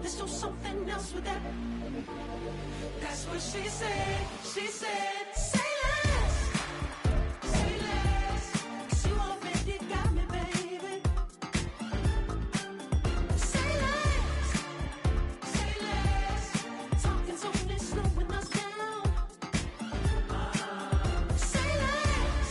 Let's do something else with that. That's what she said. She said, say less. Say less. 'Cause you already got me, baby. Say less. Say less. Talking's only slowing us down. Say less.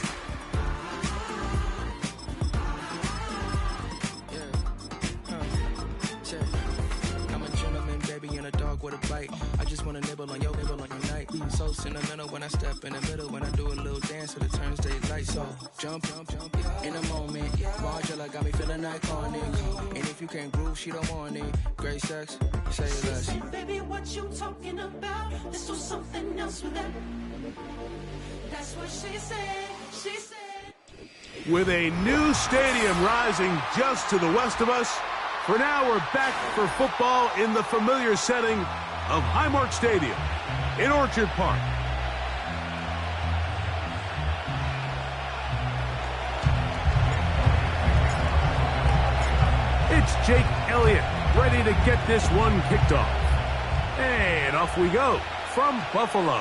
I'm a gentleman, baby, and a dog with a bite. I just wanna nibble on your night. So sentimental when I step in the middle. When I do a little dance till it turns daylight. So jump, in a moment. Margella got me feeling iconic. And if you can't groove, she don't want it. Great sex, say less. Baby, what you talking about? Let's do something else with that. That's what she said. She said. With a new stadium rising just to the west of us, for now we're back for football in the familiar setting of Highmark Stadium in Orchard Park. It's Jake Elliott ready to get this one kicked off. And off we go from Buffalo.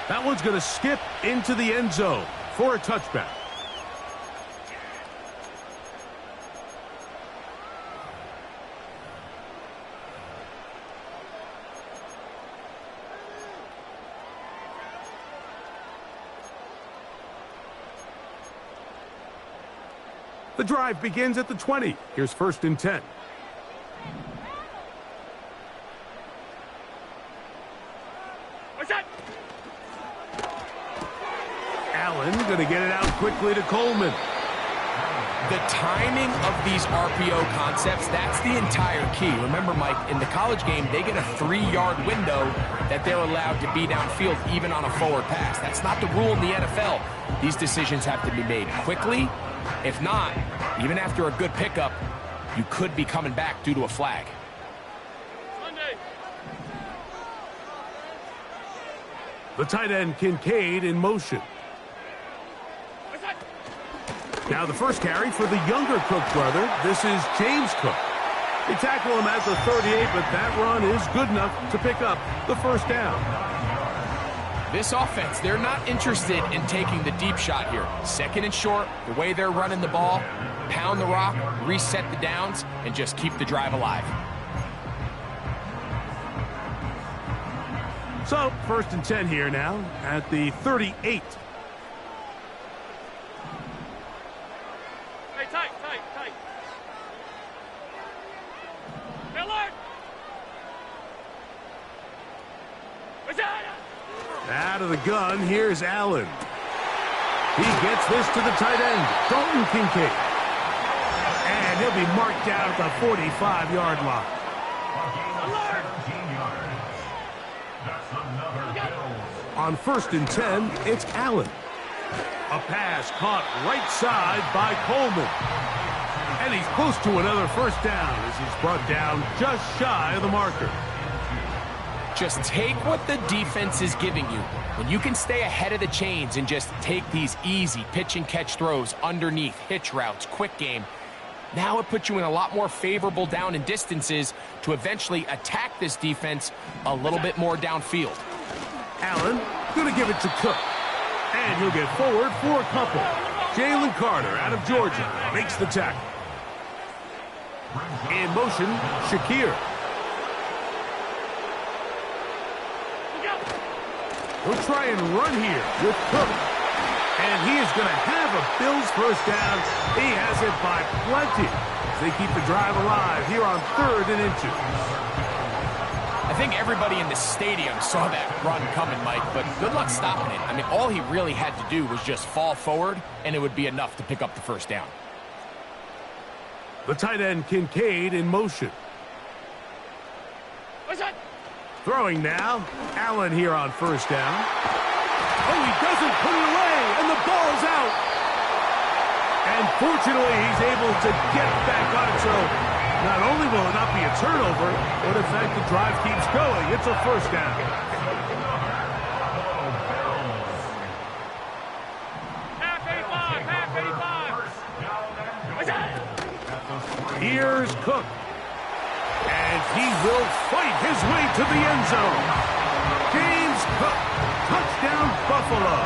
That one's going to skip into the end zone for a touchback. The drive begins at the 20. Here's 1st and 10. Allen going to get it out quickly to Coleman. The timing of these RPO concepts, that's the entire key. Remember, Mike, in the college game, they get a 3-yard window that they're allowed to be downfield even on a forward pass. That's not the rule in the NFL. These decisions have to be made quickly. If not, even after a good pickup, you could be coming back due to a flag. The tight end Kincaid in motion. Now the first carry for the younger Cook brother. This is James Cook. They tackle him at the 38, but that run is good enough to pick up the first down. This offense, they're not interested in taking the deep shot here. 2nd and short, the way they're running the ball, pound the rock, reset the downs, and just keep the drive alive. So, 1st and 10 here now at the 38. Hey, tight. Miller! Out of the gun, here's Allen. He gets this to the tight end, Dalton Kincaid. And he'll be marked down at the 45-yard line. On 1st and 10, it's Allen. A pass caught right side by Coleman. And he's close to another first down as he's brought down just shy of the marker. Just take what the defense is giving you. When you can stay ahead of the chains and just take these easy pitch and catch throws underneath, hitch routes, quick game, now it puts you in a lot more favorable down and distances to eventually attack this defense a little bit more downfield. Allen going to give it to Cook. And he'll get forward for a couple. Jalen Carter out of Georgia makes the tackle. In motion, Shakir. He'll try and run here with Cook. And he is going to have a Bills first down. He has it by plenty as they keep the drive alive here on 3rd and inches. I think everybody in the stadium saw that run coming, Mike, but good luck stopping it. I mean, all he really had to do was just fall forward, and it would be enough to pick up the first down. The tight end Kincaid in motion. Throwing now, Allen here on first down. Oh, he doesn't put it away, and the ball's out. And fortunately, he's able to get back on it, so not only will it not be a turnover, but in fact the drive keeps going. It's a first down. Here's Cook. And He will fight his way to the end zone. James Cook, touchdown Buffalo.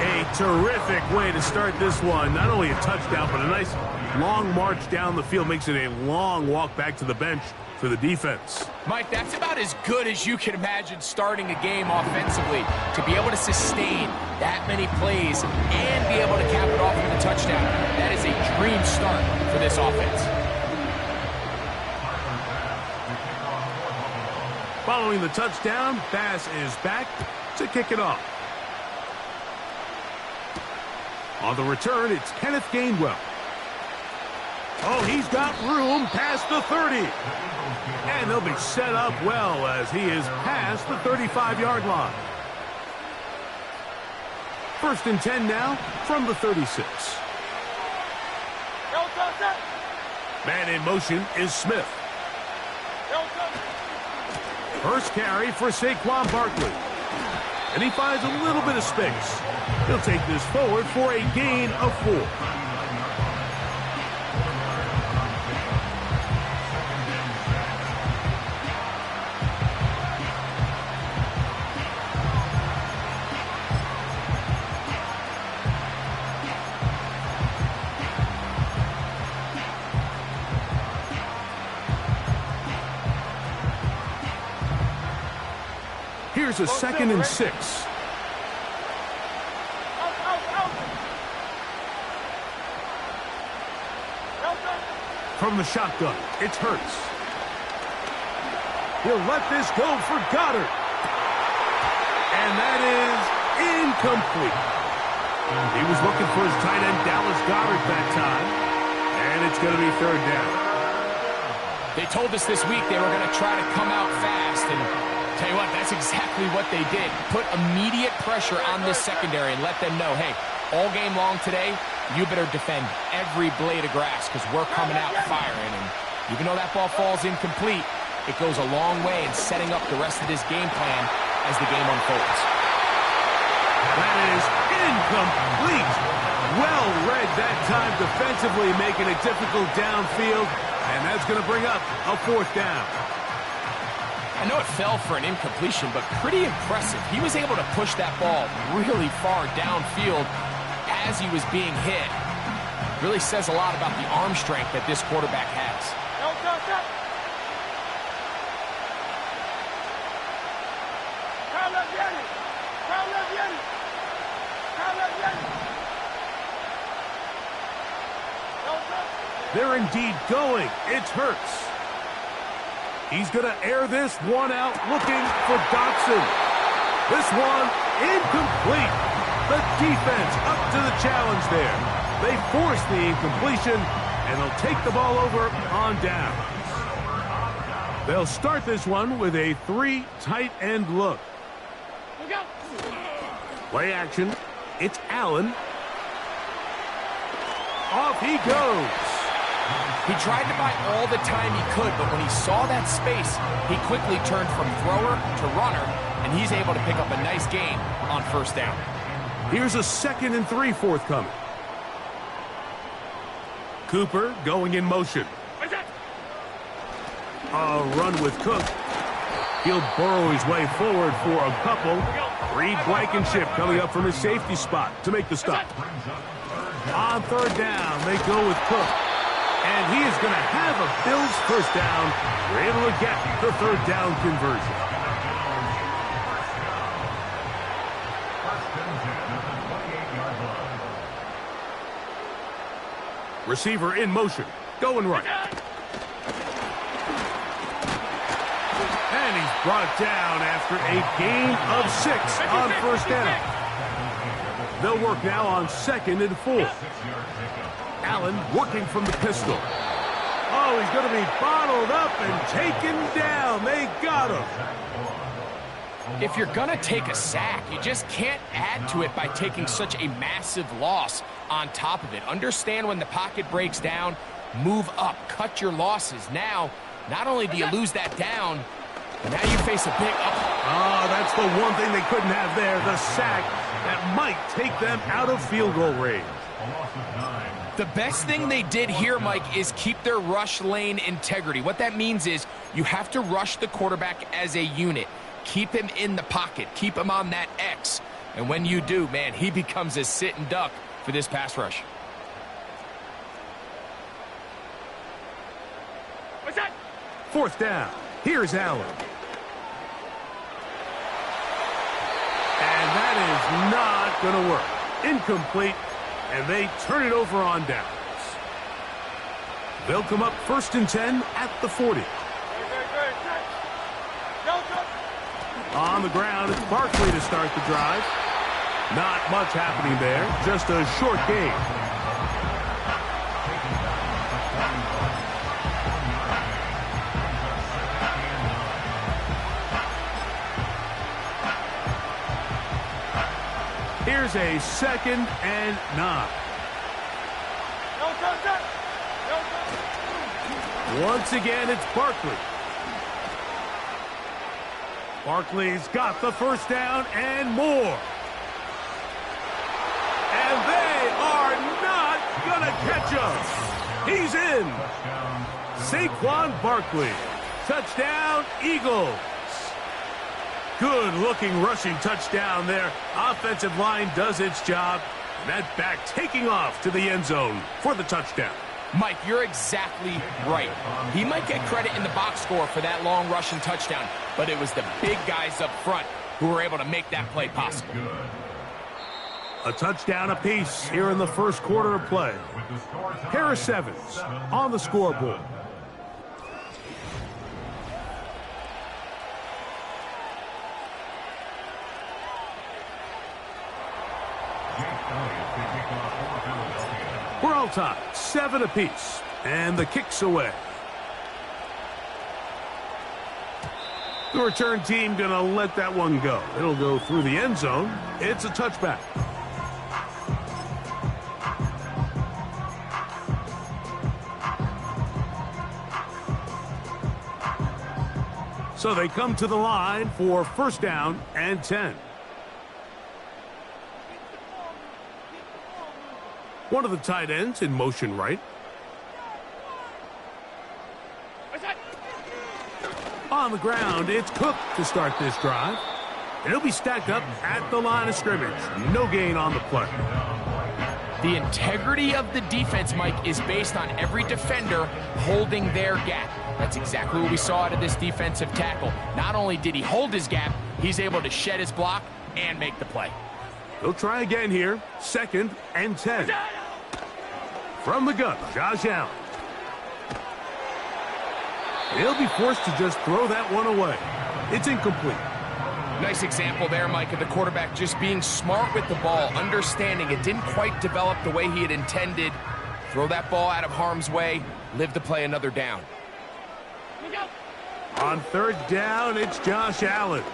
A terrific way to start this one. Not only a touchdown, but a nice long march down the field. Makes it a long walk back to the bench for the defense. Mike, that's about as good as you can imagine starting a game offensively. To be able to sustain that many plays and be able to cap it off with a touchdown, that is a dream start for this offense. Following the touchdown, Bass is back to kick it off. On the return, it's Kenneth Gainwell. Oh, he's got room past the 30. And they'll be set up well as he is past the 35-yard line. 1st and 10 now from the 36. Man in motion is Smith. First carry for Saquon Barkley. And he finds a little bit of space. He'll take this forward for a gain of 4. Here's a 2nd and 6. From the shotgun, it's Hurts. He'll let this go for Goddard. And that is incomplete. He was looking for his tight end, Dallas Goedert, that time. And it's going to be 3rd down. They told us this week they were going to try to come out fast, and tell you what, that's exactly what they did. Put immediate pressure on this secondary and let them know, hey, all game long today, you better defend every blade of grass because we're coming out firing. And even though that ball falls incomplete, it goes a long way in setting up the rest of this game plan as the game unfolds. That is incomplete. Well read that time defensively, making it difficult downfield. And that's going to bring up a 4th down. I know it fell for an incompletion, but pretty impressive. He was able to push that ball really far downfield as he was being hit. Really says a lot about the arm strength that this quarterback has. They're indeed going. It's Hurts. He's going to air this one out, looking for Dotson. This one incomplete. The defense up to the challenge there. They force the incompletion, and they'll take the ball over on down. They'll start this one with a 3 tight end look. Play action. It's Allen. Off he goes. He tried to buy all the time he could, but when he saw that space, he quickly turned from thrower to runner, and he's able to pick up a nice gain on 1st down. Here's a 2nd and 3 forthcoming. Cooper going in motion. A run with Cook. He'll burrow his way forward for a couple. Reed Blankenship coming up from his safety spot to make the stop. On 3rd down, they go with Cook. And he is going to have a Bills 1st down. We're able to get the 3rd down conversion. Receiver in motion. Going right. And he's brought down after a gain of 6 on 1st down. They'll work now on 2nd and 4. Allen working from the pistol. Oh, he's going to be bottled up and taken down. They got him. If you're going to take a sack, you just can't add to it by taking such a massive loss on top of it. Understand when the pocket breaks down, move up, cut your losses. Now, not only do you lose that down, but now you face a big up. Oh, that's the one thing they couldn't have there, the sack that might take them out of field goal range. The best thing they did here, Mike, is keep their rush lane integrity. What that means is you have to rush the quarterback as a unit. Keep him in the pocket. Keep him on that X. And when you do, man, he becomes a sitting duck for this pass rush. What's that? 4th down. Here's Allen. And that is not going to work. Incomplete. And they turn it over on downs. They'll come up 1st and 10 at the 40. On the ground, it's Barkley to start the drive. Not much happening there, just a short gain. Here's a 2nd and 9. Once again, it's Barkley. Barkley's got the 1st down and more. And they are not going to catch us. He's in. Saquon Barkley. Touchdown, Eagles. Good-looking rushing touchdown there. Offensive line does its job. And that back taking off to the end zone for the touchdown. Mike, you're exactly right. He might get credit in the box score for that long rushing touchdown, but it was the big guys up front who were able to make that play possible. A touchdown apiece here in the 1st quarter of play. Harris Evans on the scoreboard. We're all tied, 7 apiece, and the kick's away. The return team going to let that one go. It'll go through the end zone. It's a touchback. So they come to the line for 1st down and 10. One of the tight ends in motion right. On the ground, it's Cook to start this drive. It'll be stacked up at the line of scrimmage. No gain on the play. The integrity of the defense, Mike, is based on every defender holding their gap. That's exactly what we saw out of this defensive tackle. Not only did he hold his gap, he's able to shed his block and make the play. They'll try again here. 2nd and 10. From the gun, Josh Allen. He'll be forced to just throw that one away. It's incomplete. Nice example there, Mike, of the quarterback just being smart with the ball, understanding it didn't quite develop the way he had intended. Throw that ball out of harm's way, live to play another down. On 3rd down, it's Josh Allen.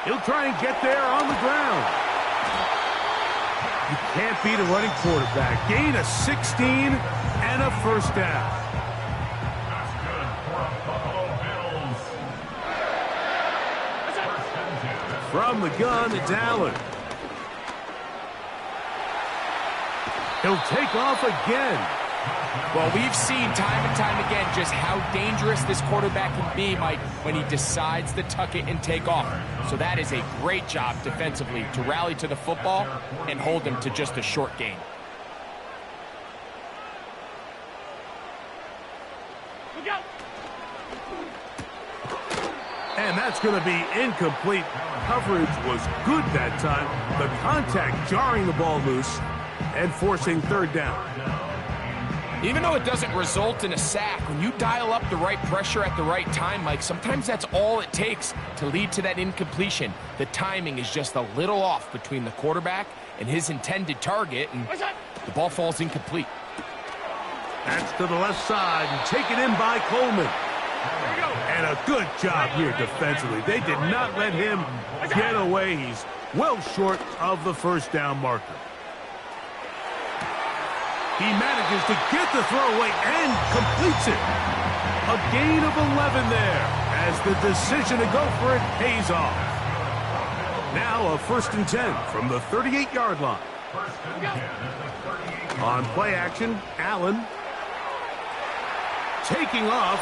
He'll try and get there on the ground. You can't beat a running quarterback. Gain of 16 and a 1st down. From the gun, it's Allen. He'll take off again. Well, we've seen time and time again just how dangerous this quarterback can be, Mike, when he decides to tuck it and take off. So that is a great job defensively to rally to the football and hold him to just a short gain. And that's going to be incomplete. Coverage was good that time. The contact jarring the ball loose and forcing 3rd down. Even though it doesn't result in a sack, when you dial up the right pressure at the right time, Mike, sometimes that's all it takes to lead to that incompletion. The timing is just a little off between the quarterback and his intended target, and the ball falls incomplete. That's to the left side and taken in by Coleman. And a good job here defensively. They did not let him get away. He's well short of the 1st down marker. He manages to get the throw away and completes it. A gain of 11 there as the decision to go for it pays off. Now a 1st and 10 from the 38-yard line. On play action, Allen taking off,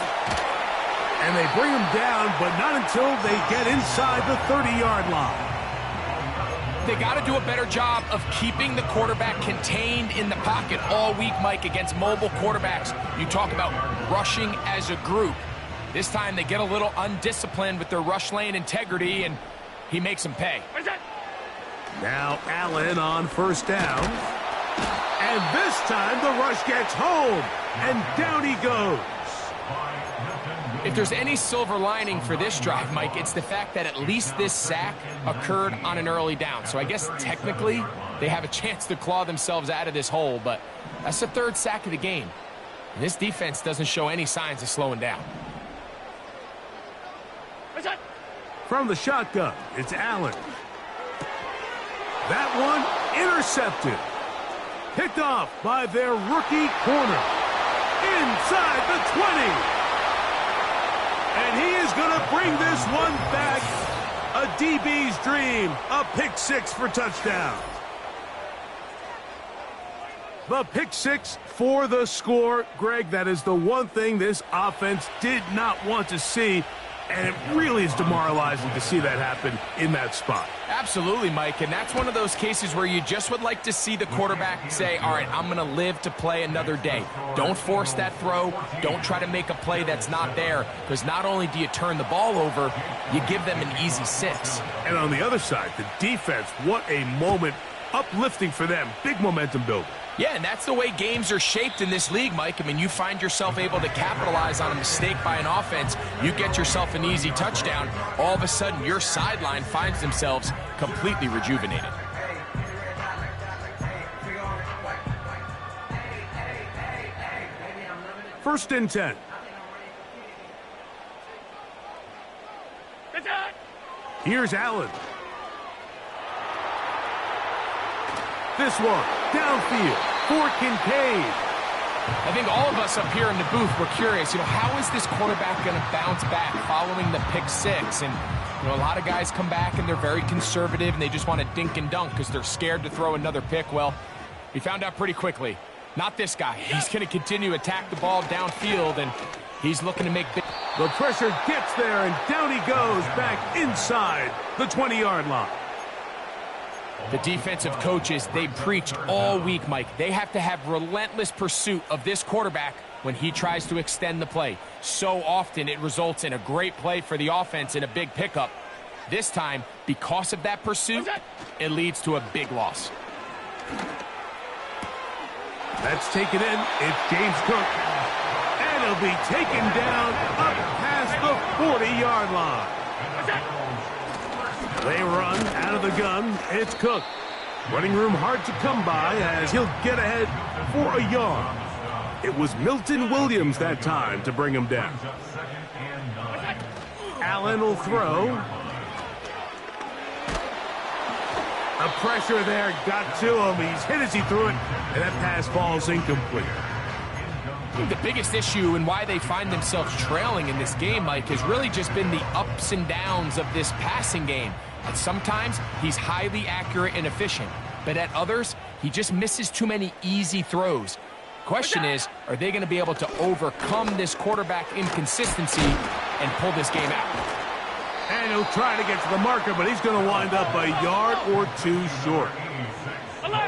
and they bring him down, but not until they get inside the 30-yard line. They got to do a better job of keeping the quarterback contained in the pocket all week, Mike, against mobile quarterbacks. You talk about rushing as a group. This time they get a little undisciplined with their rush lane integrity, and he makes them pay. Now Allen on first down. And this time the rush gets home, and down he goes. If there's any silver lining for this drive, Mike, it's the fact that at least this sack occurred on an early down. So I guess technically they have a chance to claw themselves out of this hole, but that's the third sack of the game. And this defense doesn't show any signs of slowing down. From the shotgun, it's Allen. That one intercepted. Picked off by their rookie corner. Inside the 20. And he is going to bring this one back. A DB's dream. A pick six for touchdown. The pick six for the score. Greg, that is the one thing this offense did not want to see. And it really is demoralizing to see that happen in that spot. Absolutely, Mike, and that's one of those cases where you just would like to see the quarterback say, all right, I'm going to live to play another day. Don't force that throw. Don't try to make a play that's not there, because not only do you turn the ball over, you give them an easy 6. And on the other side, the defense, what a moment. Uplifting for them. Big momentum builder. Yeah, and that's the way games are shaped in this league, Mike. I mean, you find yourself able to capitalize on a mistake by an offense. You get yourself an easy touchdown. All of a sudden, your sideline finds themselves completely rejuvenated. First and 10. Here's Allen. This one, downfield, for Kincaid. I think all of us up here in the booth were curious, how is this quarterback going to bounce back following the pick 6? And, a lot of guys come back and they're very conservative and they just want to dink and dunk because they're scared to throw another pick. Well, he found out pretty quickly. Not this guy. He's going to continue to attack the ball downfield, and he's looking to make big. The pressure gets there, and down he goes back inside the 20-yard line. The defensive coaches, they preach all week, Mike. They have to have relentless pursuit of this quarterback when he tries to extend the play. So often it results in a great play for the offense and a big pickup. This time, because of that pursuit, it leads to a big loss. That's taken in. It's James Cook. And he'll be taken down up past the 40-yard line. They run out of the gun. It's Cook. Running room hard to come by as he'll get ahead for a yard. It was Milton Williams that time to bring him down. Allen will throw. The pressure there got to him. He's hit as he threw it, and that pass falls incomplete. The biggest issue and why they find themselves trailing in this game, Mike, has really just been the ups and downs of this passing game. And sometimes he's highly accurate and efficient, but at others, he just misses too many easy throws. Question is, are they going to be able to overcome this quarterback inconsistency and pull this game out? And he'll try to get to the marker, but he's going to wind up a yard or two short.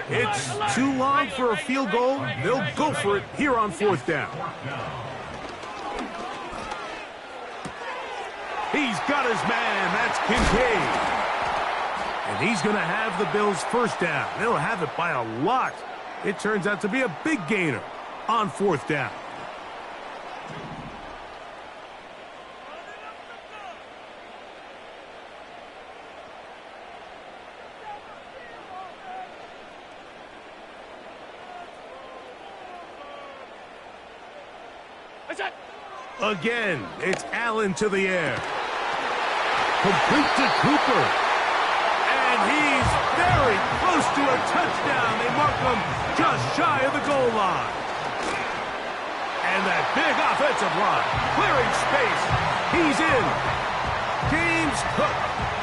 It's too long for a field goal. They'll go for it here on fourth down. He's got his man. That's Kincaid. And he's going to have the Bills first down. They'll have it by a lot. It turns out to be a big gainer on fourth down. Again, it's Allen to the air. Complete to Cooper. And he's very close to a touchdown. They mark him just shy of the goal line. And that big offensive line, clearing space. He's in. James Cook,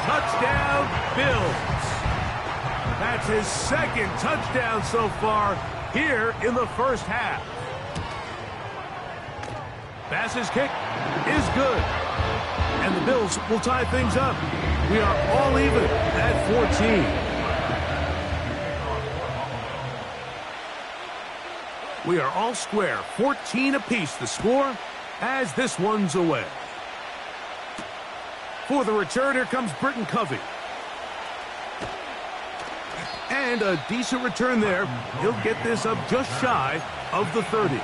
touchdown Bills. That's That's his second touchdown so far here in the first half. Bass's kick is good. And the Bills will tie things up. We are all even at 14. We are all square, 14 apiece the score as this one's away. For the return, here comes Britton Covey. And a decent return there. He'll get this up just shy of the 30.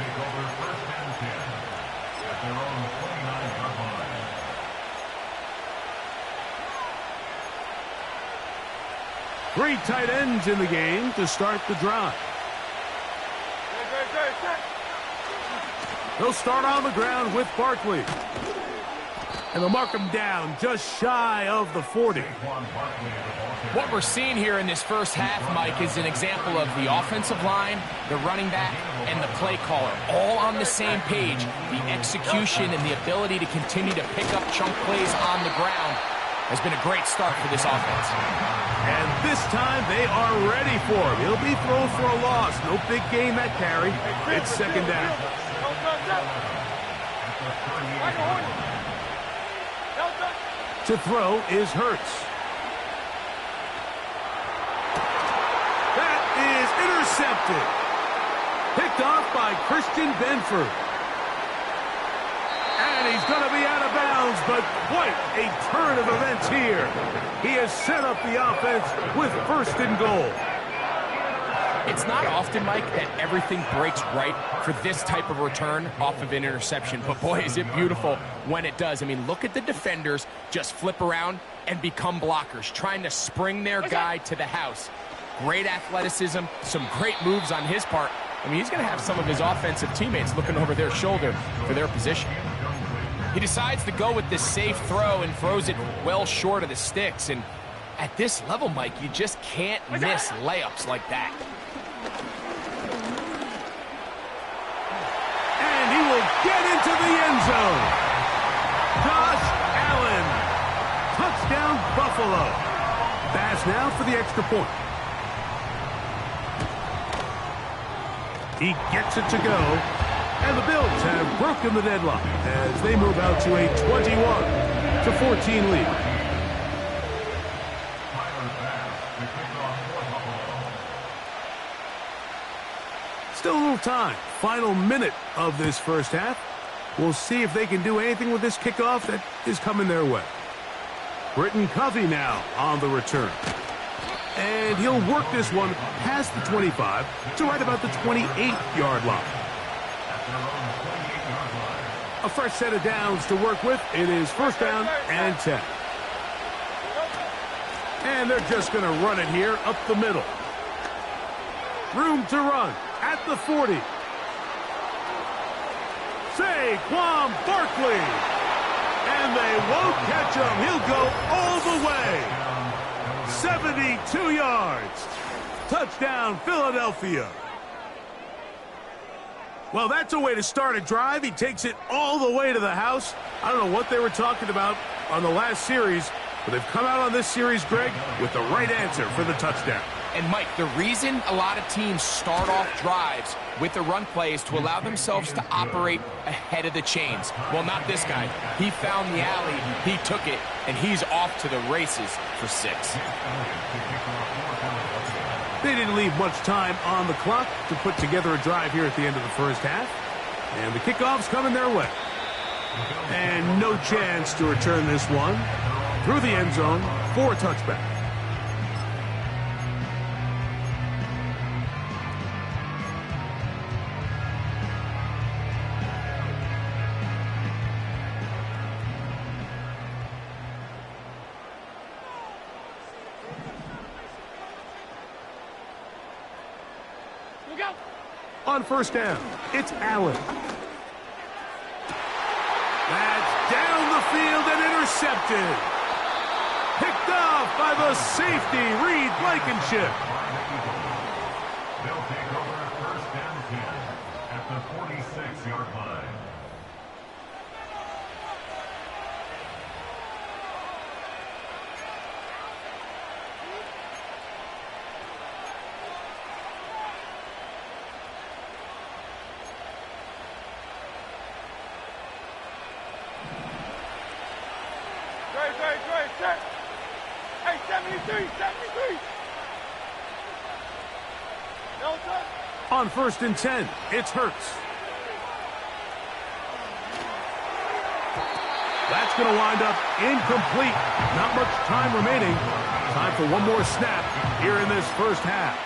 Three tight ends in the game to start the drive. They'll start on the ground with Barkley. And they'll mark him down just shy of the 40. What we're seeing here in this first half, Mike, is an example of the offensive line, the running back, and the play caller all on the same page. The execution and the ability to continue to pick up chunk plays on the ground has been a great start for this offense. And this time they are ready for him. He'll be thrown for a loss. No big gain that carry. It's second down. To throw is Hurts. That is intercepted. Picked off by Christian Benford. And he's going to be out of bounds, but quite a turn of events here. He has set up the offense with first and goal. It's not often, Mike, that everything breaks right for this type of return off of an interception. But, boy, is it beautiful when it does. I mean, look at the defenders just flip around and become blockers, trying to spring their guy to the house. Great athleticism, some great moves on his part. I mean, he's going to have some of his offensive teammates looking over their shoulder for their position. He decides to go with this safe throw and throws it well short of the sticks. And at this level, Mike, you just can't miss layups like that. And he will get into the end zone. Josh Allen. Touchdown, Buffalo. Pass now for the extra point. He gets it to go. And the Bills have broken the deadlock as they move out to a 21-14 lead. Still a little time. Final minute of this first half. We'll see if they can do anything with this kickoff that is coming their way. Britton Covey now on the return. And he'll work this one past the 25 to right about the 28-yard line. A fresh set of downs to work with. It is first down and 10. And they're just going to run it here up the middle. Room to run at the 40. Saquon Barkley. And they won't catch him. He'll go all the way. 72 yards. Touchdown, Philadelphia. Well, that's a way to start a drive. He takes it all the way to the house. I don't know what they were talking about on the last series, but they've come out on this series, Greg, with the right answer for the touchdown. And, Mike, the reason a lot of teams start off drives with the run play is to allow themselves to operate ahead of the chains. Well, not this guy. He found the alley, he took it, and he's off to the races for 6. They didn't leave much time on the clock to put together a drive here at the end of the first half. And the kickoff's coming their way. And no chance to return this one through the end zone for a touchback. On first down, it's Allen. That's down the field and intercepted. Picked off by the safety, Reed Blankenship. They'll take over first and 10 at the 46-yard line. set. Hey, 73, 73. Delta. On 1st and 10, it's Hurts. That's going to wind up incomplete. Not much time remaining. Time for one more snap here in this first half.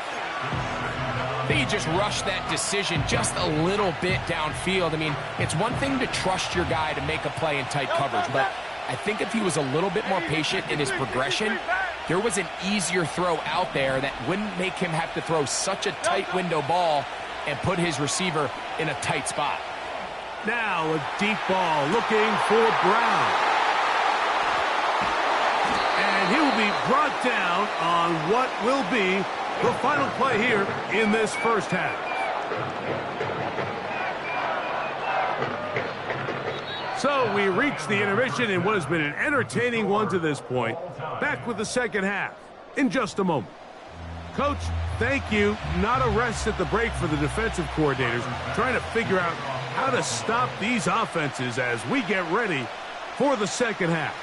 I think he just rushed that decision just a little bit downfield. I mean, it's one thing to trust your guy to make a play in tight coverage, but I think if he was a little bit more patient in his progression, there was an easier throw out there that wouldn't make him have to throw such a tight window ball and put his receiver in a tight spot. Now a deep ball looking for Brown. And he will be brought down on what will be the final play here in this first half. So we reach the intermission in what has been an entertaining one to this point. Back with the second half in just a moment. Coach, thank you. Not a rest at the break for the defensive coordinators, trying to figure out how to stop these offenses as we get ready for the second half.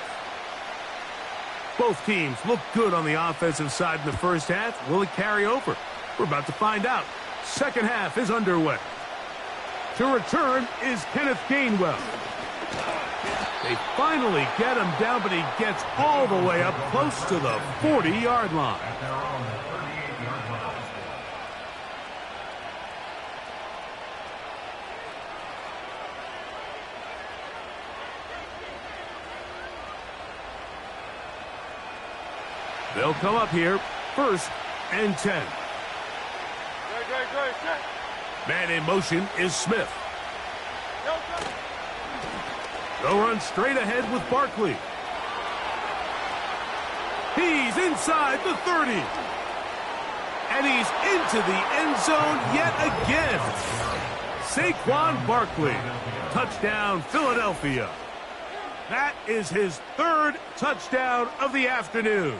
Both teams look good on the offensive side in the first half. Will it carry over? We're about to find out. Second half is underway. To return is Kenneth Gainwell. They finally get him down, but he gets all the way up close to the 40-yard line. They'll come up here, 1st and 10. Man in motion is Smith. They'll run straight ahead with Barkley. He's inside the 30. And he's into the end zone yet again. Saquon Barkley. Touchdown, Philadelphia. That is his 3rd touchdown of the afternoon.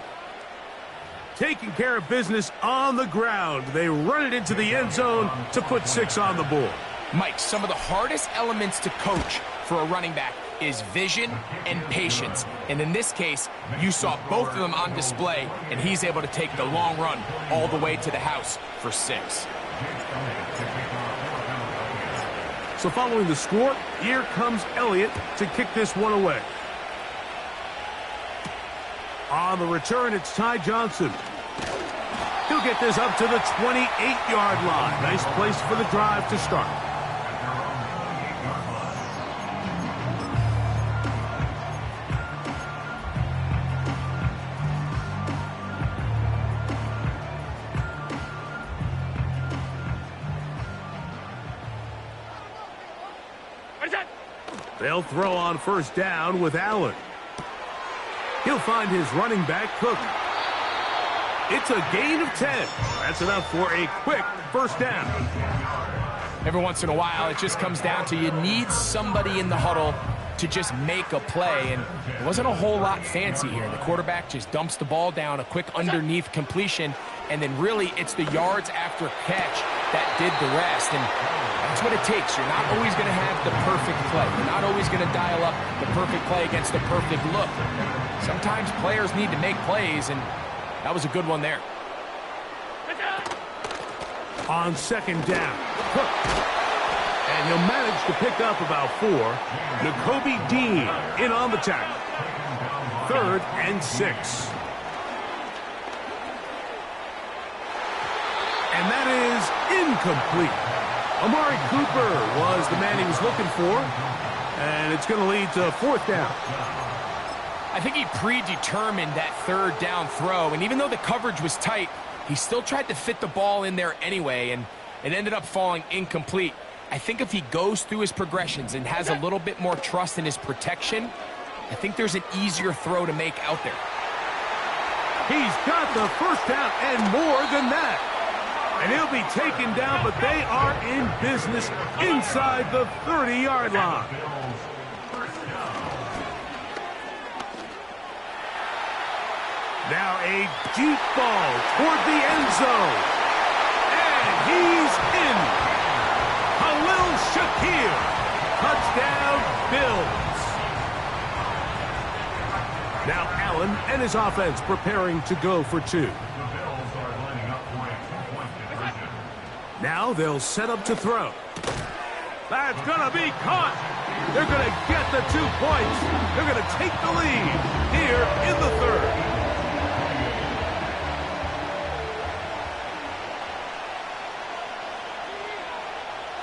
Taking care of business on the ground. They run it into the end zone to put 6 on the board. Mike, some of the hardest elements to coach for a running back is vision and patience. And in this case, you saw both of them on display, and he's able to take the long run all the way to the house for 6. So following the score, here comes Elliott to kick this one away. On the return, it's Ty Johnson. He'll get this up to the 28-yard line. Nice place for the drive to start. They'll throw on 1st down with Allen. He'll find his running back, Cook. It's a gain of 10. That's enough for a quick 1st down. Every once in a while, it just comes down to you need somebody in the huddle to just make a play, and it wasn't a whole lot fancy here. The quarterback just dumps the ball down, a quick underneath completion, and then really it's the yards after catch that did the rest, and that's what it takes. You're not always going to have the perfect play. You're not always going to dial up the perfect play against the perfect look. Sometimes players need to make plays, and that was a good one there. On 2nd down, Cook. And he'll manage to pick up about 4. Nakobe Dean in on the tackle. 3rd and 6. And that is incomplete. Amari Cooper was the man he was looking for. And it's going to lead to 4th down. I think he predetermined that 3rd down throw, and even though the coverage was tight, he still tried to fit the ball in there anyway, and it ended up falling incomplete. I think if he goes through his progressions and has a little bit more trust in his protection, I think there's an easier throw to make out there. He's got the 1st down and more than that. And he'll be taken down, but they are in business inside the 30-yard line. Now a deep ball toward the end zone. And he's in. Khalil Shakir. Touchdown, Bills. Now Allen Allen and his offense preparing to go for two. The Bills are lining up for a two-point conversion. Now they'll set up to throw. That's going to be caught. They're going to get the 2 points. They're going to take the lead here in the third.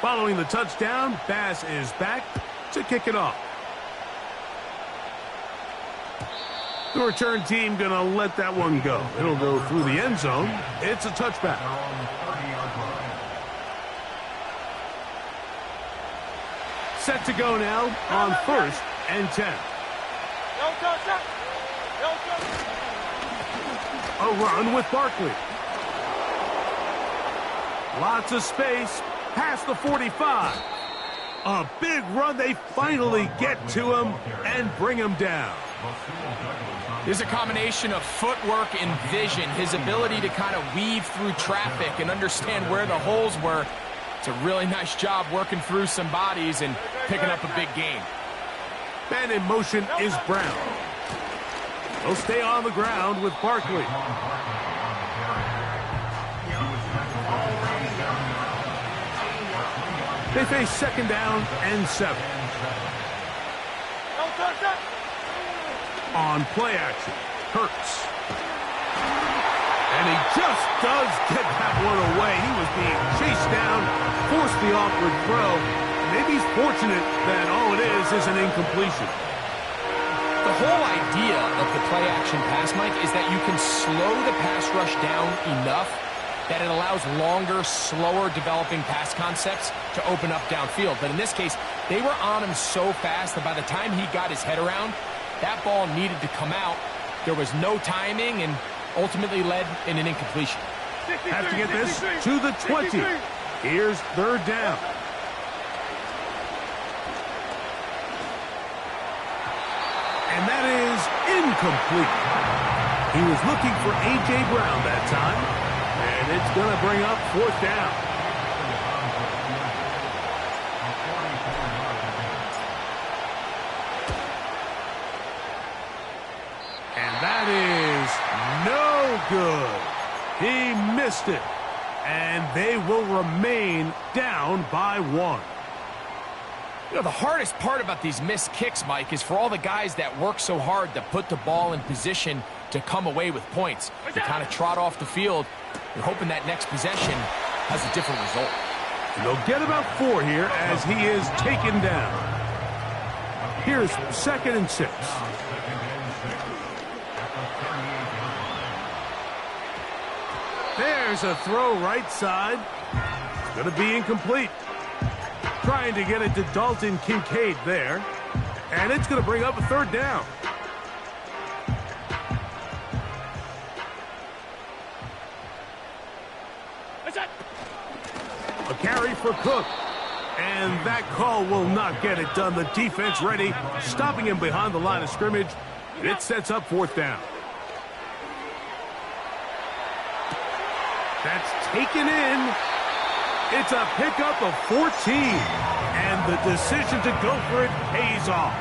Following the touchdown, Bass is back to kick it off. The return team going to let that one go. It'll go through the end zone. It's a touchback. They're on the 30-yard line. Set to go now on 1st and 10. A run with Barkley. Lots of space past the 45. A big run. They finally get to him and bring him down. There's a combination of footwork and vision, his ability to kind of weave through traffic and understand where the holes were. It's a really nice job working through some bodies and picking up a big gain. Man in motion is Brown. He'll stay on the ground with Barkley. They face 2nd down and 7. On play action, Hurts. And he just does get that one away. He was being chased down, forced the awkward throw. Maybe he's fortunate that all it is an incompletion. The whole idea of the play action pass, Mike, is that you can slow the pass rush down enough that it allows longer, slower developing pass concepts to open up downfield. But in this case, they were on him so fast that by the time he got his head around, that ball needed to come out. There was no timing and ultimately led in an incompletion. Have to get this to the 20. Here's 3rd down. And that is incomplete. He was looking for A.J. Brown that time. And it's going to bring up 4th down. And that is no good. He missed it. And they will remain down by 1. You know, the hardest part about these missed kicks, Mike, is for all the guys that work so hard to put the ball in position to come away with points. You kind of trot off the field. You're hoping that next possession has a different result. And they'll get about 4 here as he is taken down. Here's 2nd and 6. There's a throw right side. It's going to be incomplete. Trying to get it to Dalton Kincaid there. And it's going to bring up a 3rd down. A carry for Cook. And that call will not get it done. The defense ready, stopping him behind the line of scrimmage. And it sets up 4th down. That's taken in. It's a pickup of 14. And the decision to go for it pays off.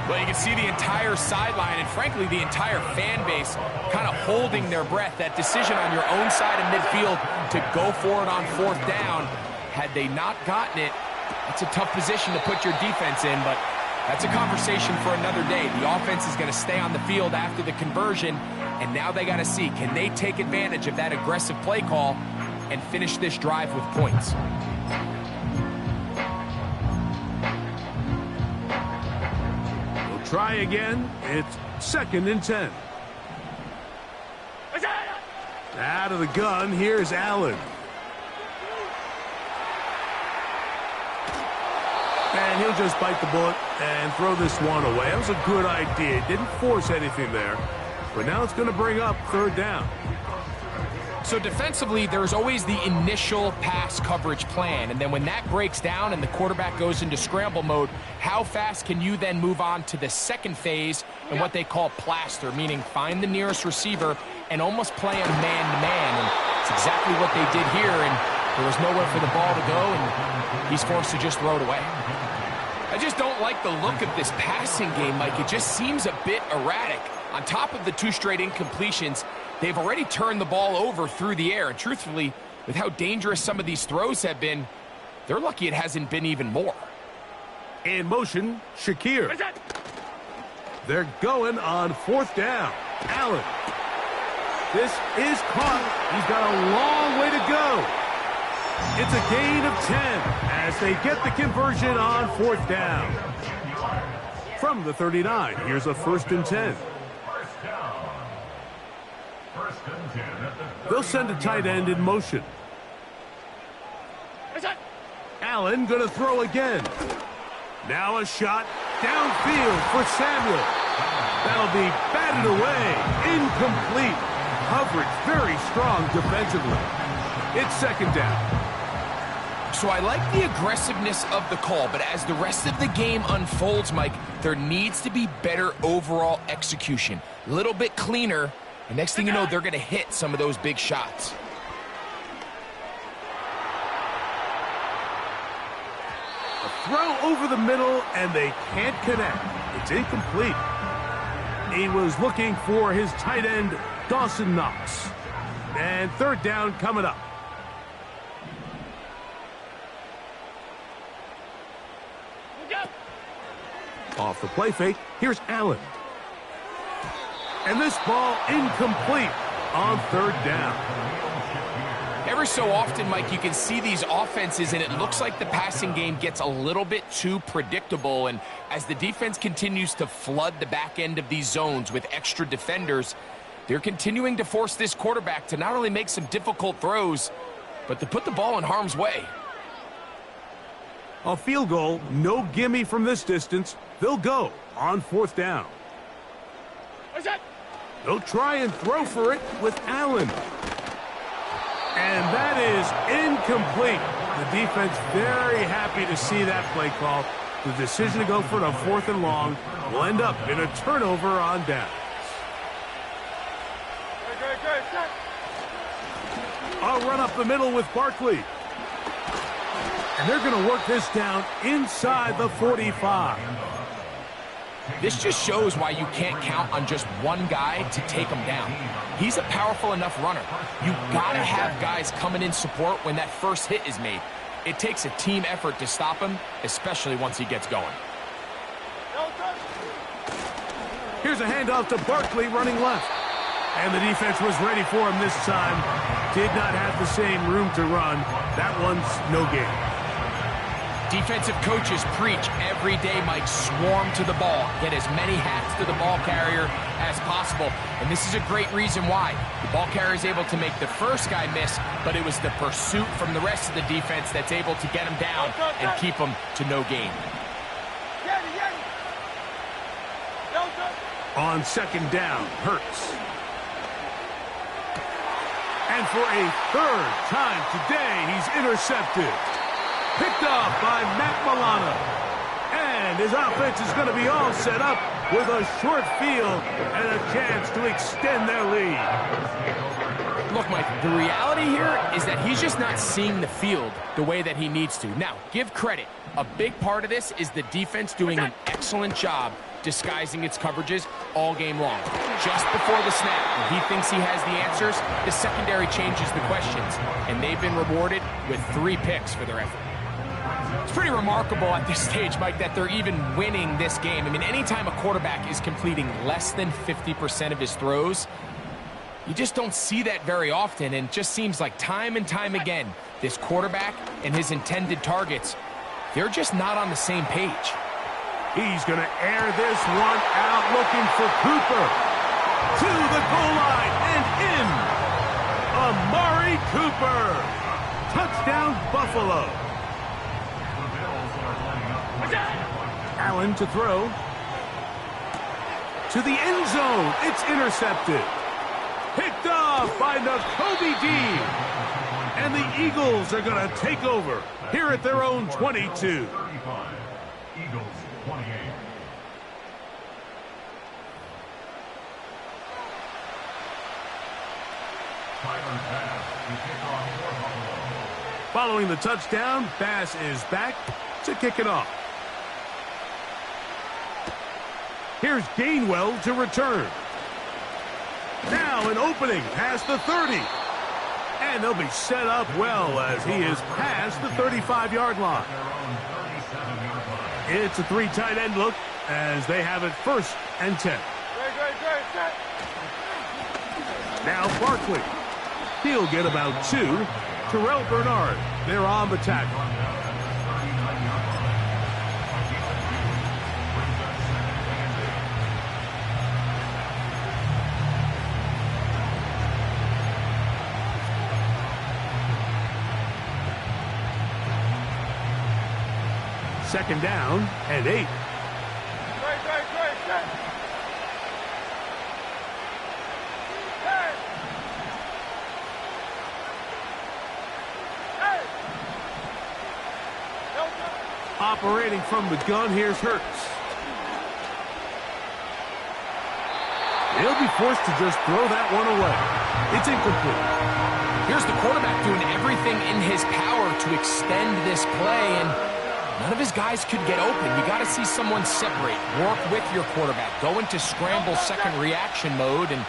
Well, you can see the entire sideline and, frankly, the entire fan base kind of holding their breath. That decision on your own side of midfield to go for it on 4th down, had they not gotten it, it's a tough position to put your defense in, but that's a conversation for another day. The offense is going to stay on the field after the conversion, and now they got to see, can they take advantage of that aggressive play call and finish this drive with points? Try again. It's 2nd and 10. Out of the gun, here's Allen. And he'll just bite the bullet and throw this one away. That was a good idea. Didn't force anything there. But now it's going to bring up 3rd down. So defensively, there's always the initial pass coverage plan. And then when that breaks down and the quarterback goes into scramble mode, how fast can you then move on to the second phase and what they call plaster, meaning find the nearest receiver and almost play him man-to-man. And it's exactly what they did here. And there was nowhere for the ball to go, and he's forced to just throw it away. I just don't like the look of this passing game, Mike. It just seems a bit erratic. On top of the 2 straight incompletions, they've already turned the ball over through the air. And truthfully, with how dangerous some of these throws have been, they're lucky it hasn't been even more. In motion, Shakir. They're going on 4th down. Allen. This is caught. He's got a long way to go. It's a gain of 10 as they get the conversion on 4th down. From the 39, here's a 1st and 10. They'll send a tight end in motion. Allen going to throw again. Now a shot downfield for Samuel. That'll be batted away. Incomplete. Coverage very strong defensively. It's 2nd down. So I like the aggressiveness of the call, but as the rest of the game unfolds, Mike, there needs to be better overall execution. A little bit cleaner, and next thing you know, they're going to hit some of those big shots. A throw over the middle, and they can't connect. It's incomplete. He was looking for his tight end, Dawson Knox. And 3rd down coming up. Off the play fake, here's Allen. And this ball incomplete on 3rd down. Every so often, Mike, you can see these offenses, and it looks like the passing game gets a little bit too predictable. And as the defense continues to flood the back end of these zones with extra defenders, they're continuing to force this quarterback to not only make some difficult throws, but to put the ball in harm's way. A field goal, no gimme from this distance. They'll go on 4th down. They'll try and throw for it with Allen. And that is incomplete. The defense very happy to see that play call. The decision to go for it on 4th and long will end up in a turnover on downs. A run up the middle with Barkley. And they're going to work this down inside the 45. This just shows why you can't count on just one guy to take him down. He's a powerful enough runner. You got to have guys coming in support when that first hit is made. It takes a team effort to stop him, especially once he gets going. Here's a handoff to Barkley running left. And the defense was ready for him this time. Did not have the same room to run. That one's no gain. Defensive coaches preach every day, Mike, swarm to the ball. Get as many hats to the ball carrier as possible. And this is a great reason why. The ball carrier is able to make the first guy miss, but it was the pursuit from the rest of the defense that's able to get him down and keep him to no gain. On 2nd down, Hurts. And for a 3rd time today, he's intercepted. Picked off by Matt Milano. And his offense is going to be all set up with a short field and a chance to extend their lead. Look, Mike, the reality here is that he's just not seeing the field the way that he needs to. Now, give credit. A big part of this is the defense doing an excellent job disguising its coverages all game long. Just before the snap, when he thinks he has the answers, the secondary changes the questions, and they've been rewarded with 3 picks for their effort. It's pretty remarkable at this stage, Mike, that they're even winning this game. I mean, anytime a quarterback is completing less than 50% of his throws, you just don't see that very often, and it just seems like time and time again, this quarterback and his intended targets, they're just not on the same page. He's going to air this one out, looking for Cooper. To the goal line and in. Amari Cooper. Touchdown, Buffalo. Allen to throw. To the end zone. It's intercepted. Picked off by Nakobe Dean. And the Eagles are going to take over here at their own 22. Eagles 28. Tyler Bass to kick off for Buffalo. Following the touchdown, Bass is back to kick it off. Here's Gainwell to return. Now an opening past the 30. And they'll be set up well as he is past the 35-yard line. It's a 3 tight end look as they have it 1st and 10. Now Barkley. He'll get about 2. Terrell Bernard, they're on the tackle. Second down and 8. Operating from the gun, here's Hurts. He'll be forced to just throw that one away. It's incomplete. Here's the quarterback doing everything in his power to extend this play, and none of his guys could get open. You got to see someone separate, work with your quarterback, go into scramble second reaction mode, and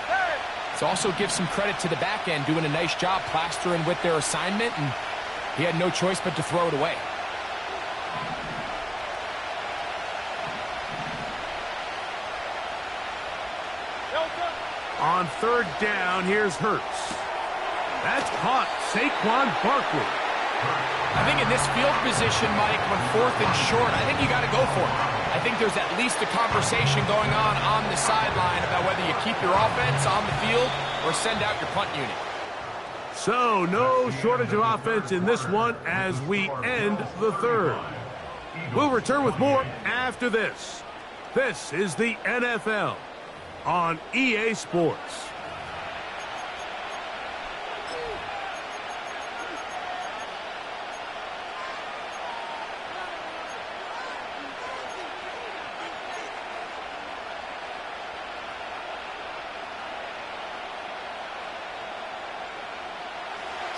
it's also give some credit to the back end doing a nice job plastering with their assignment, and he had no choice but to throw it away. On 3rd down, here's Hurts. That's caught. Saquon Barkley. I think in this field position, Mike, when 4th and short, I think you got to go for it. I think there's at least a conversation going on the sideline about whether you keep your offense on the field or send out your punt unit. So, no shortage of offense in this one as we end the 3rd. We'll return with more after this. This is the NFL on EA Sports.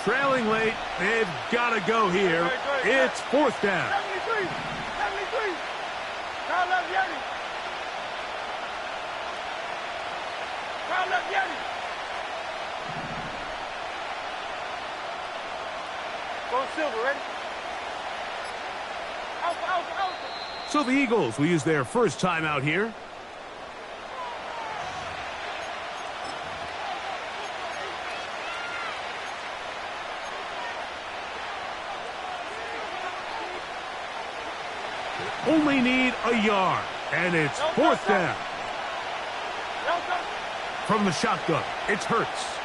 Trailing late, they've got to go here. It's 4th down. 73. Kyle left Yeti. Kyle left Yeti. Go Silver, ready? Out. So the Eagles will use their first time out here. Only need a yard, and it's 4th down. From the shotgun, it's Hurts.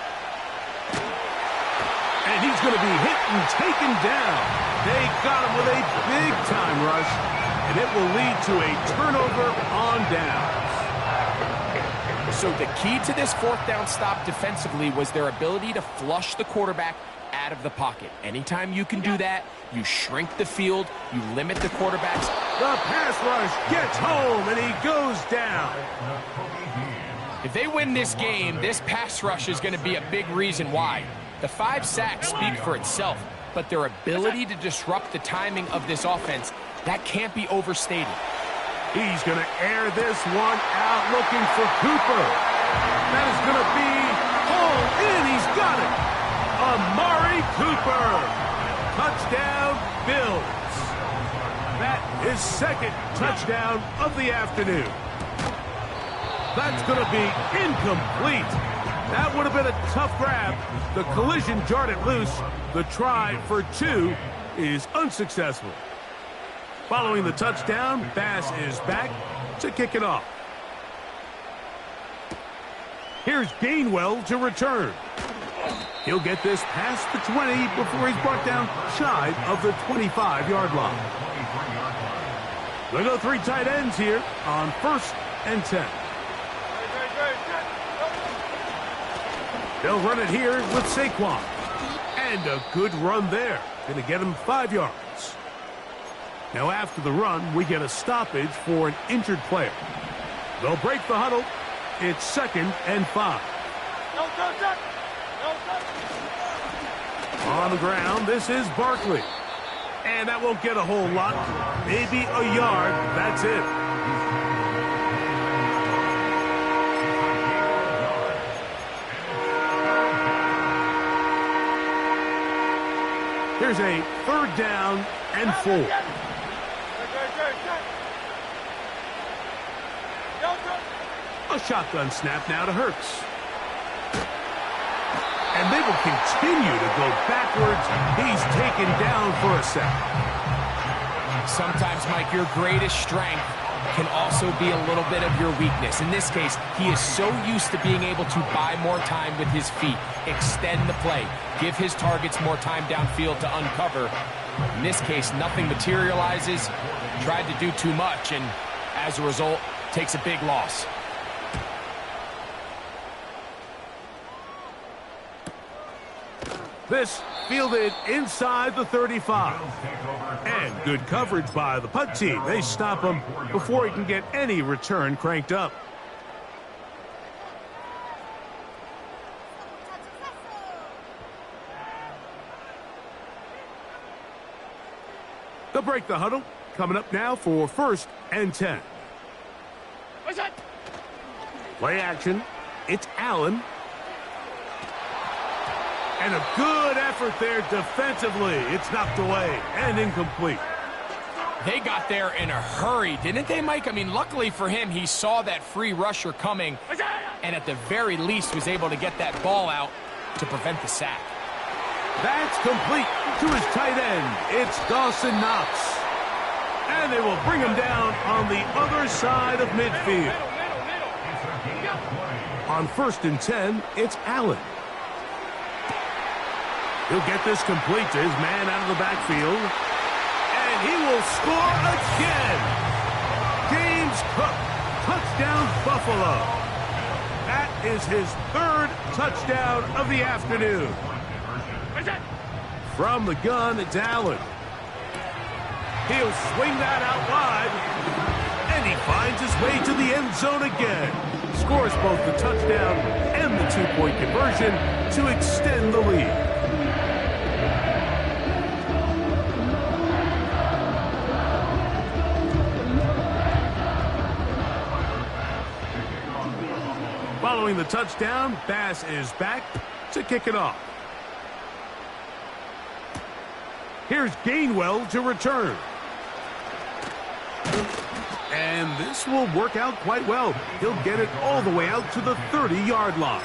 And he's going to be hit and taken down. They got him with a big-time rush, and it will lead to a turnover on downs. So the key to this 4th down stop defensively was their ability to flush the quarterback out of the pocket. Anytime you can do that, you shrink the field, you limit the quarterbacks. The pass rush gets home, and he goes down. If they win this game, this pass rush is going to be a big reason why. The 5 sacks speak for itself, but their ability to disrupt the timing of this offense, that can't be overstated. He's going to air this one out, looking for Cooper. That is going to be hauled in. He's got it. Amari Cooper. Touchdown, Bills. That is 2nd touchdown of the afternoon. That's going to be incomplete. That would have been a tough grab. The collision jarred it loose. The try for 2 is unsuccessful. Following the touchdown, Bass is back to kick it off. Here's Gainwell to return. He'll get this past the 20 before he's brought down shy of the 25-yard line. They'll go 3 tight ends here on 1st and 10. They'll run it here with Saquon. And a good run there. Going to get him 5 yards. Now after the run, we get a stoppage for an injured player. They'll break the huddle. It's 2nd and 5. On the ground, this is Barkley. And that won't get a whole lot. Maybe a yard. That's it. Here's a 3rd down and 4. A shotgun snap now to Hurts. And they will continue to go backwards. He's taken down for a sack. Sometimes, Mike, your greatest strength can also be a little bit of your weakness. In this case, he is so used to being able to buy more time with his feet, extend the play, give his targets more time downfield to uncover. In this case, nothing materializes, tried to do too much, and as a result, takes a big loss. This fielded inside the 35. And good coverage by the punt team. They stop him before he can get any return cranked up. They'll break the huddle. Coming up now for 1st and 10. Play action. It's Allen. And a good effort there defensively. It's knocked away and incomplete. They got there in a hurry, didn't they, Mike? I mean, luckily for him, he saw that free rusher coming and at the very least was able to get that ball out to prevent the sack. That's complete to his tight end. It's Dawson Knox. And they will bring him down on the other side of midfield. On 1st and 10, it's Allen. He'll get this complete to his man out of the backfield. And he will score again. James Cook, touchdown Buffalo. That is his 3rd touchdown of the afternoon. From the gun, it's Allen. He'll swing that out wide. And he finds his way to the end zone again. Scores both the touchdown and the 2-point conversion to extend the lead. Following the touchdown, Bass is back to kick it off. Here's Gainwell to return. And this will work out quite well. He'll get it all the way out to the 30-yard line.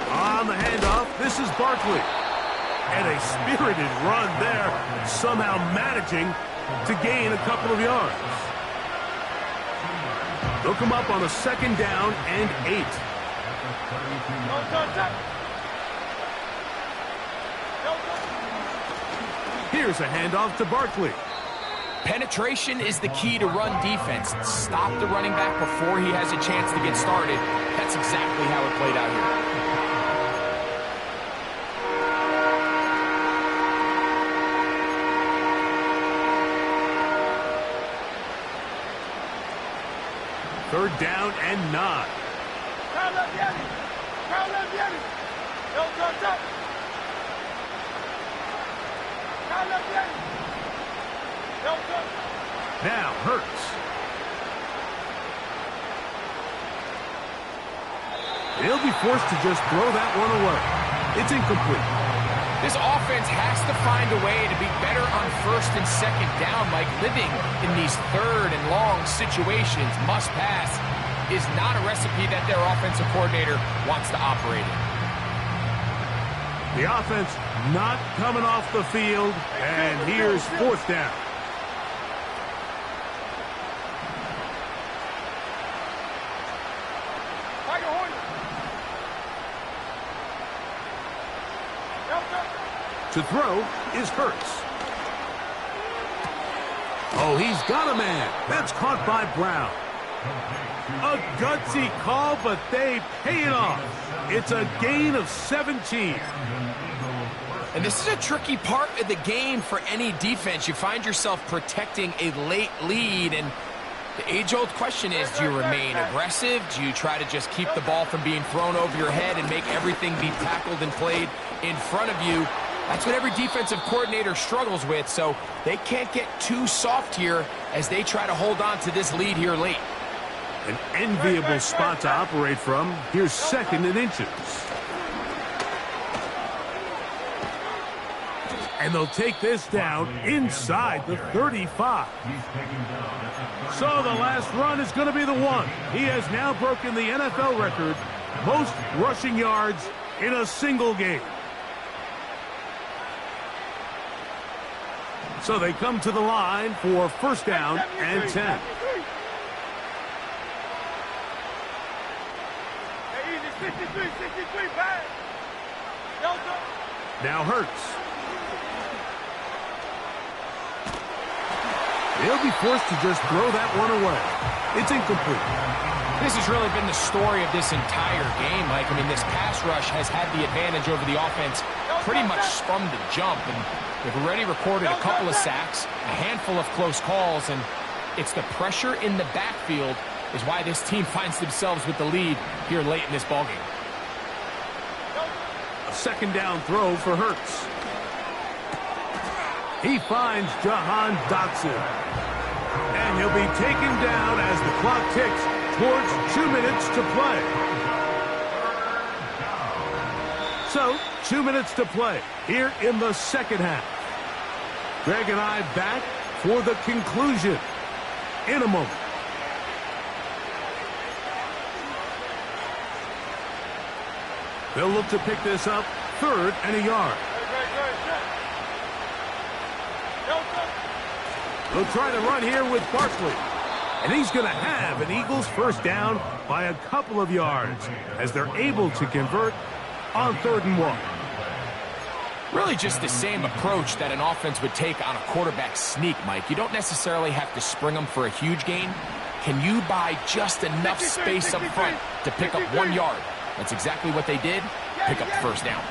On the handoff, this is Barkley. And a spirited run there, somehow managing to gain a couple of yards. They'll come up on a 2nd down and 8. Here's a handoff to Barkley. Penetration is the key to run defense. Stop the running back before he has a chance to get started. That's exactly how it played out here. Third down and 9. Now Hurts. He'll be forced to just throw that one away. It's incomplete. This offense has to find a way to be better on 1st and 2nd down, Mike. Living in these 3rd and long situations, must pass, is not a recipe that their offensive coordinator wants to operate in. The offense not coming off the field, and here's 4th down. To throw is Hurts. Oh, he's got a man. That's caught by Brown. A gutsy call, but they pay it off. It's a gain of 17. And this is a tricky part of the game for any defense. You find yourself protecting a late lead, and the age-old question is, do you remain aggressive? Do you try to just keep the ball from being thrown over your head and make everything be tackled and played in front of you? That's what every defensive coordinator struggles with, so they can't get too soft here as they try to hold on to this lead here late. An enviable spot to operate from. Here's 2nd and inches. And they'll take this down inside the 35. So the last run is going to be the one. He has now broken the NFL record, most rushing yards in a single game. So they come to the line for 1st down and 10. Now Hurts. He'll be forced to just throw that one away. It's incomplete. This has really been the story of this entire game, Mike. I mean, this pass rush has had the advantage over the offense pretty much from the jump. And they've already recorded a couple of sacks, a handful of close calls, and it's the pressure in the backfield is why this team finds themselves with the lead here late in this ballgame. A 2nd down throw for Hurts. He finds Jahan Dotson. And he'll be taken down as the clock ticks towards 2 minutes to play. So, 2 minutes to play here in the 2nd half. Greg and I back for the conclusion in a moment. They'll look to pick this up 3rd and a yard. They'll try to run here with Barkley. And he's going to have an Eagles 1st down by a couple of yards as they're able to convert on 3rd and 1. Really just the same approach that an offense would take on a quarterback sneak, Mike. You don't necessarily have to spring them for a huge gain. Can you buy just enough space up front to pick up 1 yard? That's exactly what they did. Pick up the 1st down.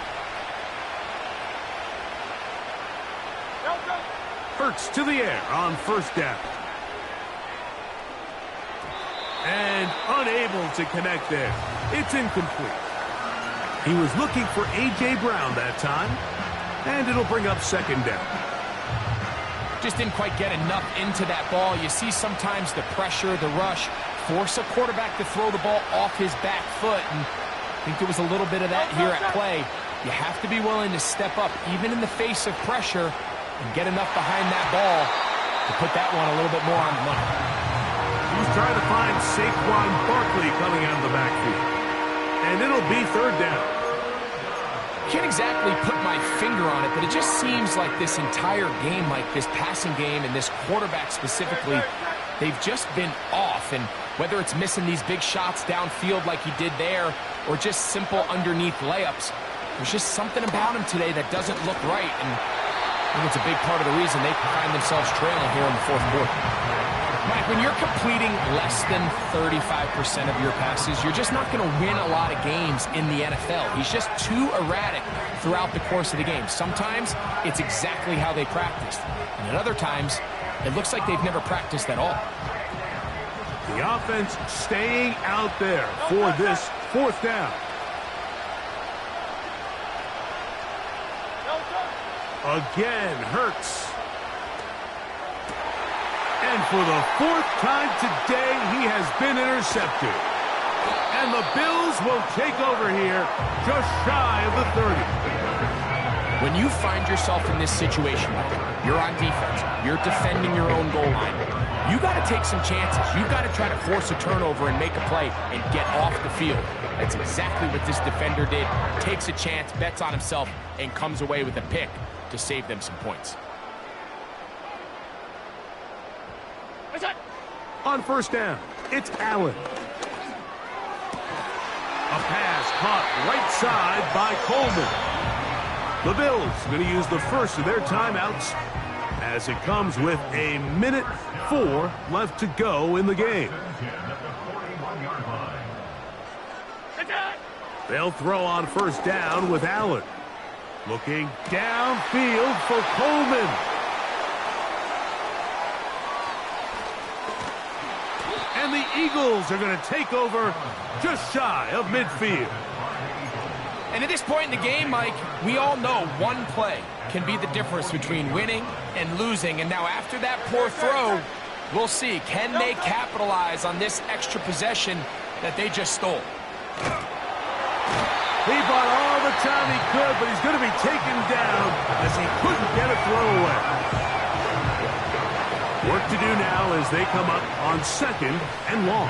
Hurts to the air on 1st down. And unable to connect there. It's incomplete. He was looking for A.J. Brown that time. And it'll bring up 2nd down. Just didn't quite get enough into that ball. You see sometimes the pressure, the rush, force a quarterback to throw the ball off his back foot. And I think there was a little bit of that here at play. You have to be willing to step up, even in the face of pressure, and get enough behind that ball to put that one a little bit more on the money. He's trying to find Saquon Barkley coming out of the backfield. And it'll be 3rd down. Can't exactly put my finger on it, but it just seems like this entire game, like this passing game and this quarterback specifically, they've just been off. And whether it's missing these big shots downfield like he did there or just simple underneath layups, there's just something about him today that doesn't look right. And I think it's a big part of the reason they find themselves trailing here in the 4th quarter. Mike, when you're completing less than 35% of your passes, you're just not going to win a lot of games in the NFL. He's just too erratic throughout the course of the game. Sometimes it's exactly how they practiced. And at other times, it looks like they've never practiced at all. The offense staying out there for this 4th down. Again, Hurts. And for the 4th time today, he has been intercepted. And the Bills will take over here just shy of the 30. When you find yourself in this situation, you're on defense, you're defending your own goal line, you got to take some chances. You got to try to force a turnover and make a play and get off the field. That's exactly what this defender did. Takes a chance, bets on himself, and comes away with a pick to save them some points. On 1st down, it's Allen. A pass caught right side by Coleman. The Bills going to use the first of their timeouts as it comes with 1:04 left to go in the game. They'll throw on 1st down with Allen. Looking downfield for Coleman. And the Eagles are going to take over just shy of midfield. And at this point in the game, Mike, we all know one play can be the difference between winning and losing. And now after that poor throw, we'll see. Can they capitalize on this extra possession that they just stole? He bought all the time he could, but he's going to be taken down as he couldn't get a throw away. Work to do now as they come up on 2nd and long.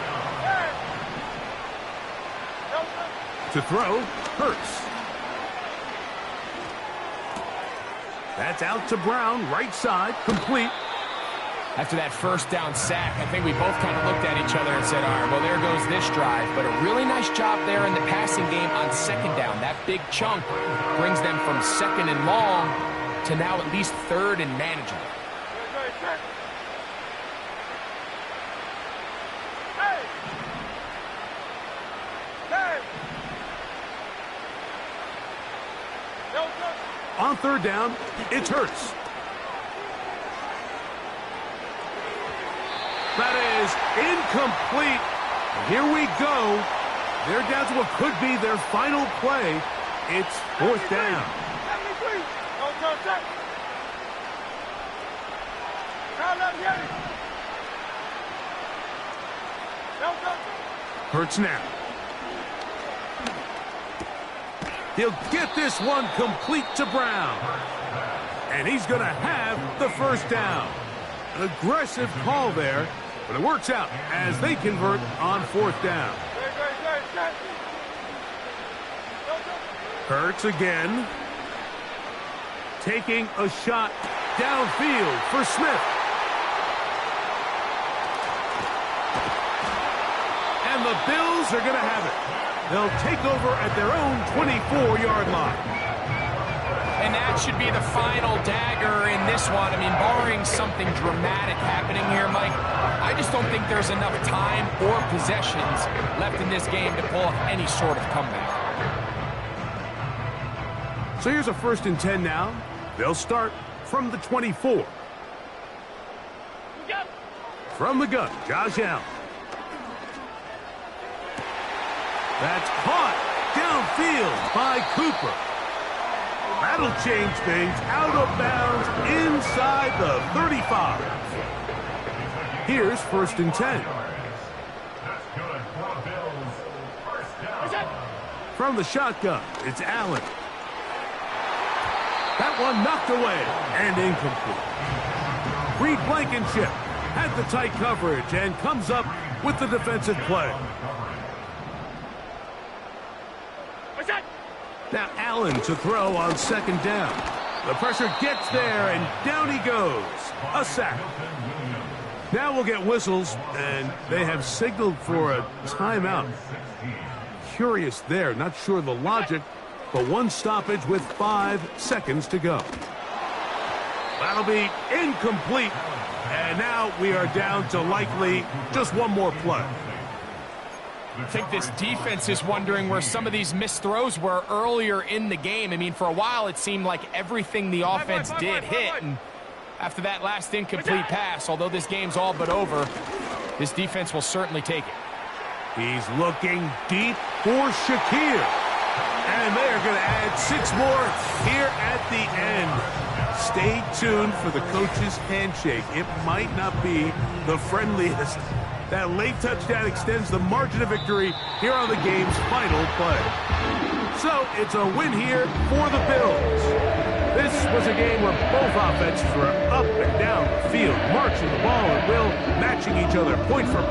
To throw, Hurts. That's out to Brown, right side, complete. After that first down sack, I think we both kind of looked at each other and said, all right, well, there goes this drive. But a really nice job there in the passing game on 2nd down. That big chunk brings them from 2nd and long to now at least 3rd and manageable. On 3rd down, it's Hurts. That is incomplete. Here we go. They're down to what could be their final play. It's 4th down. Hurts now. He'll get this one complete to Brown. And he's going to have the 1st down. An aggressive call there, but it works out as they convert on 4th down. Hurts again. Taking a shot downfield for Smith. And the Bills are going to have it. They'll take over at their own 24-yard line. And that should be the final dagger in this one. I mean, barring something dramatic happening here, Mike, I just don't think there's enough time or possessions left in this game to pull off any sort of comeback. So here's a 1st and 10 now. They'll start from the 24. From the gun, Josh Allen. That's caught downfield by Cooper. That'll change things. Out of bounds inside the 35. Here's 1st and 10. From the shotgun, it's Allen. That one knocked away and incomplete. Reed Blankenship had the tight coverage and comes up with the defensive play. Now Allen to throw on 2nd down. The pressure gets there, and down he goes. A sack. Now we'll get whistles, and they have signaled for a timeout. Curious there, not sure the logic, but one stoppage with 5 seconds to go. That'll be incomplete, and now we are down to likely just one more play. I think this defense is wondering where some of these missed throws were earlier in the game. I mean, for a while it seemed like everything the offense did hit, and after that last incomplete pass, although this game's all but over, this defense will certainly take it. He's looking deep for Shakir, and they are going to add 6 more here at the end. Stay tuned for the coach's handshake. It might not be the friendliest. That late touchdown extends the margin of victory here on the game's final play. So it's a win here for the Bills. This was a game where both offenses were up and down the field, marching the ball at will, matching each other point for point.